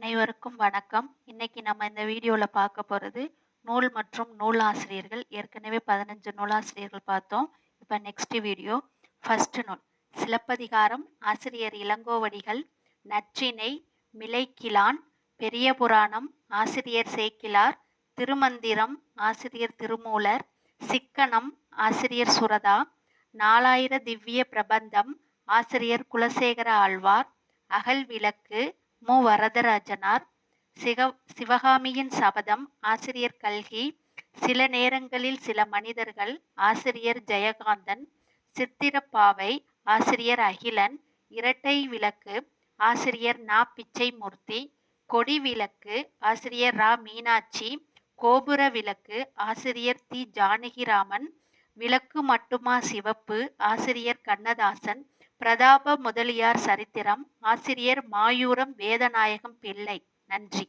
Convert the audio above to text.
அனைவருக்கும் வணக்கம். இன்னைக்கு நம்ம இந்த வீடியோல பார்க்க போறது நூல் மற்றும் நூலாசிரியர்கள். ஏற்கனவே 15 நூலாசிரியர்கள் பார்த்தோம். இப்ப நெக்ஸ்ட் வீடியோ. ஃபர்ஸ்ட் நூல் சிலப்பதிகாரம், ஆசிரியர் இளங்கோவடிகள். நற்றிணை, மிலைக்கிழான். பெரிய புராணம், ஆசிரியர் சேக்கிழார். திருமந்திரம், ஆசிரியர் திருமூலர். சிக்கனம், ஆசிரியர் சுரதா. நாலாயிர திவ்ய பிரபந்தம், ஆசிரியர் குலசேகர ஆழ்வார். அகல்விளக்கு, மு. வரதராஜனார். சிவகாமியின் சபதம், ஆசிரியர் கல்கி. சில நேரங்களில் சில மனிதர்கள், ஆசிரியர் ஜெயகாந்தன். சித்திரப்பாவை, ஆசிரியர் அகிலன். இரட்டை விளக்கு, ஆசிரியர் நா. பிச்சைமூர்த்தி. கொடி விளக்கு, ஆசிரியர் ரா. மீனாட்சி. கோபுர விளக்கு, ஆசிரியர் தி. ஜானகிராமன். விளக்கு மட்டுமா சிவப்பு, ஆசிரியர் கண்ணதாசன். பிரதாப முதலியார் சரித்திரம், ஆசிரியர் மாயூரம் வேதநாயகம் பிள்ளை. நன்றி.